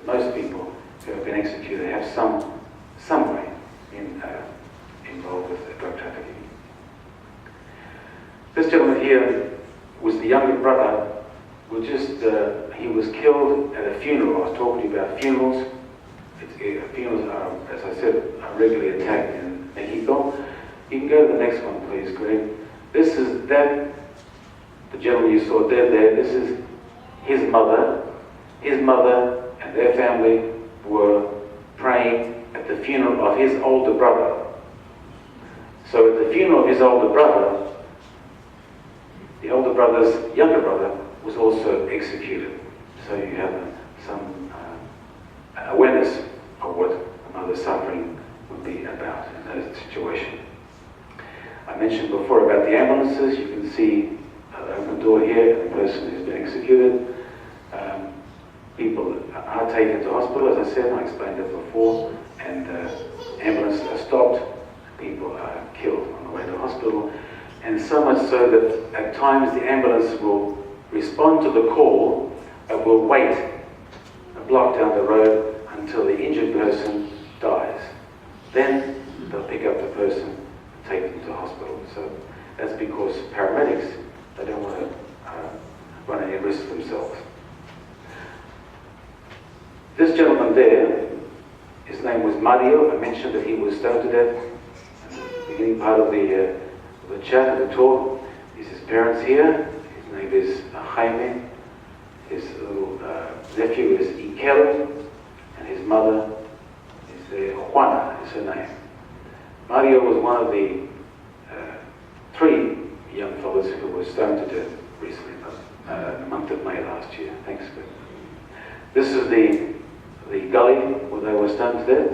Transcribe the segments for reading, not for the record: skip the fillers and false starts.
most people who have been executed have some way involved with drug trafficking. This gentleman here was the younger brother. He was killed at a funeral. I was talking to you about funerals. Funerals are, as I said, are regularly attacked in Mexico. You can go to the next one, please, Greg. This is the gentleman you saw dead there. This is his mother. His mother and their family were praying at the funeral of his older brother. So at the funeral of his older brother, the older brother's younger brother was also executed. So you have some awareness of what a mother's suffering would be about in that situation. I mentioned before about the ambulances. You can see an open door here, the person who's been executed. People are taken to hospital, as I said, I explained that before, and ambulances are stopped. People are killed on the way to hospital, and so much so that at times the ambulance will respond to the call, but will wait a block down the road until the injured person dies. Then they'll pick up the person and take them to hospital. So that's because paramedics, they don't want to run any risk themselves. This gentleman there, his name was Mario. I mentioned that he was stoned to death in the beginning part of the chat, of the talk. Is his parents here. His name is Jaime. His little nephew is Ikel, and his mother is Juana, is her name. Mario was one of the 3 young fellows who were stoned to death recently, in the month of May last year. Thanks, Greg. This is the gully where they were stoned to death.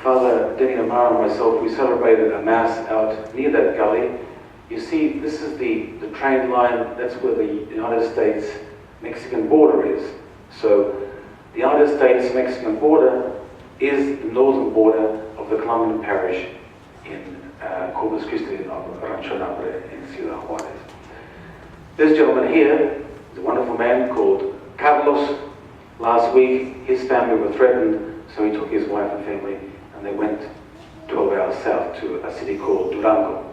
Father Denny Amara and myself, we celebrated a mass out near that gully. You see, this is the train line. That's where the United States-Mexican border is. So the United States-Mexican border is the northern border of the Colombian parish in Corpus Christi and Rancho Nabre in Ciudad Juarez. This gentleman here is a wonderful man called Carlos. Last week, his family were threatened, so he took his wife and family, and they went 12 hours south to a city called Durango,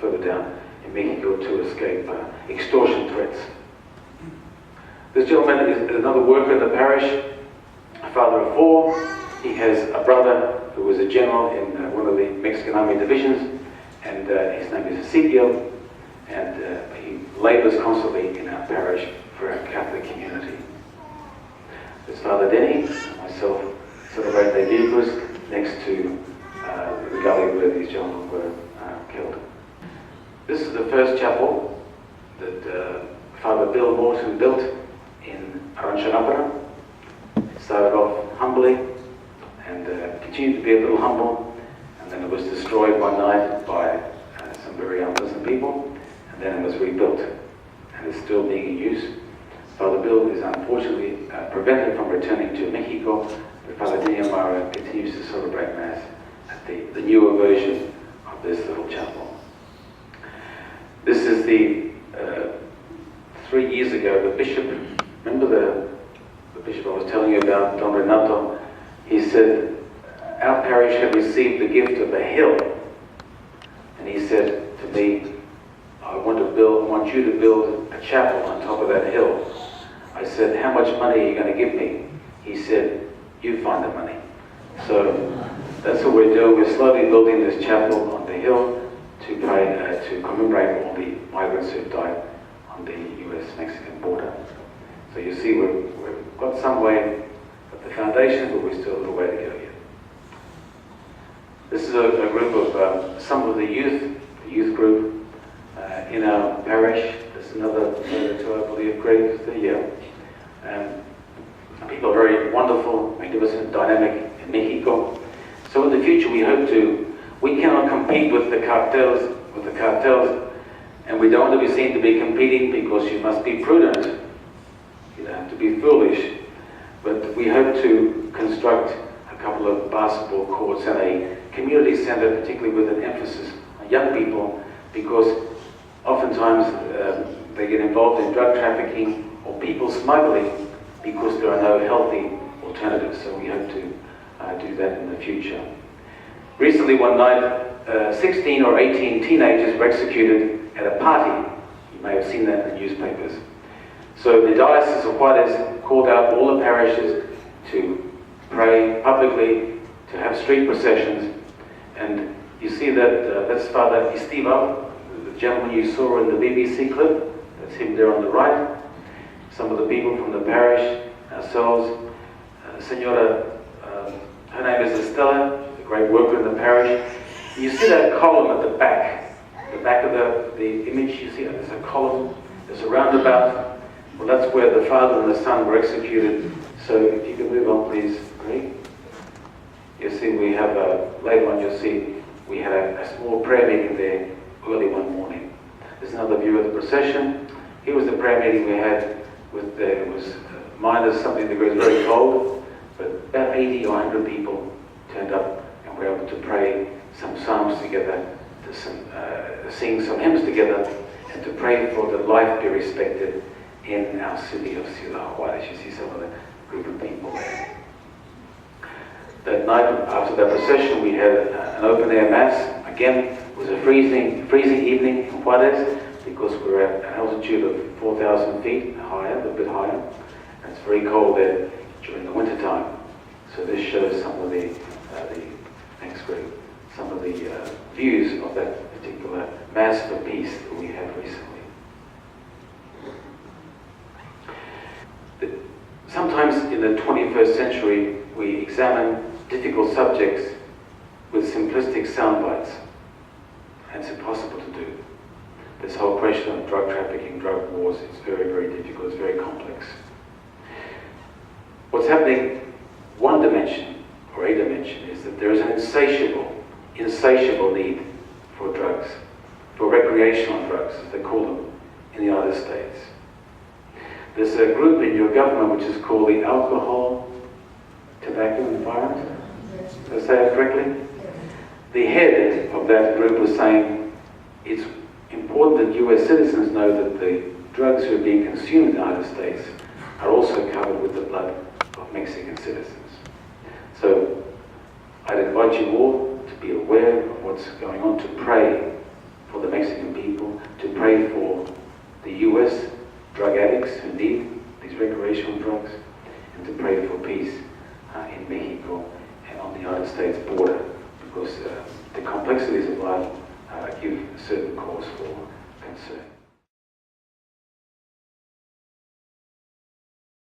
further down in Mexico, to escape extortion threats. This gentleman is another worker in the parish, a father of 4. He has a brother who was a general in one of the Mexican Army divisions, and his name is Ezekiel, and he labors constantly in our parish for our Catholic community. This Father Denny and myself celebrate the Eucharist next to the gully where these gentlemen were killed. This is the first chapel that Father Bill Morton built in Rancho Nabre. It started off humbly and continued to be a little humble, and then it was destroyed one night by some very unpleasant people, and then it was rebuilt, and it's still being in use. Father Bill is unfortunately prevented from returning to Mexico, but Father Denny Amara continues to celebrate Mass at the newer version of this little chapel. This is the 3 years ago, the bishop, remember the bishop I was telling you about, Don Renato? He said, our parish had received the gift of a hill, and he said to me, I want you to build a chapel on top of that hill. I said, how much money are you going to give me? He said, you find the money. So that's what we're doing. We're slowly building this chapel on the hill to pray, to commemorate all the migrants who died on the US-Mexican border. So you see, we've got some way at the foundation, but we're still a little way to go yet. This is a group of some of the youth group in our parish. There's another two, I believe, graves there. People are very wonderful, magnificent, dynamic in Mexico. So in the future, we cannot compete with the cartels, and we don't want to be seen to be competing, because you must be prudent. You don't have to be foolish. But we hope to construct a couple of basketball courts and a community center, particularly with an emphasis on young people, because oftentimes they get involved in drug trafficking or people smuggling, because there are no healthy alternatives. So we hope to do that in the future. Recently, one night, 16 or 18 teenagers were executed at a party. You may have seen that in the newspapers. So the Diocese of Juarez called out all the parishes to pray publicly, to have street processions, and you see that that's Father Estivo, the gentleman you saw in the BBC clip. That's him there on the right. Some of the people from the parish, ourselves, Senora, her name is Estella, she's a great worker in the parish. You see that column at the back of the image, you see there's a column, there's a roundabout. Well, that's where the father and the son were executed. So if you can move on, please, Greg. You see we have, later on you'll see, we had a small prayer meeting there early one morning. There's another view of the procession. Here was the prayer meeting we had with, it was minus something that was very cold, but about 80 or 100 people turned up and were able to pray some psalms together, to sing some hymns together, and to pray for the life be respected in our city of Ciudad Juarez. You see some of the group of people there. That night, after that procession, we had an open-air mass. Again, it was a freezing evening in Juarez because we're at an altitude of 4,000 feet higher, a little bit higher, and it's very cold there during the winter time. So this shows some of the next group, some of the views of that particular Mass for Peace that we had recently. Sometimes in the 21st century, we examine difficult subjects with simplistic sound bites, and it's impossible to do. This whole question of drug trafficking, drug wars, it's very, very difficult, it's very complex. What's happening, one dimension, or a dimension, is that there is an insatiable need for drugs, for recreational drugs, as they call them in the United States. There's a group in your government which is called the Alcohol, Tobacco Environment. Did I say it correctly? The head of that group was saying it's important that US citizens know that the drugs that are being consumed in the United States are also covered with the blood of Mexican citizens. So I'd invite you all to be aware of what's going on, to pray for the Mexican people, to pray for the US drug addicts who need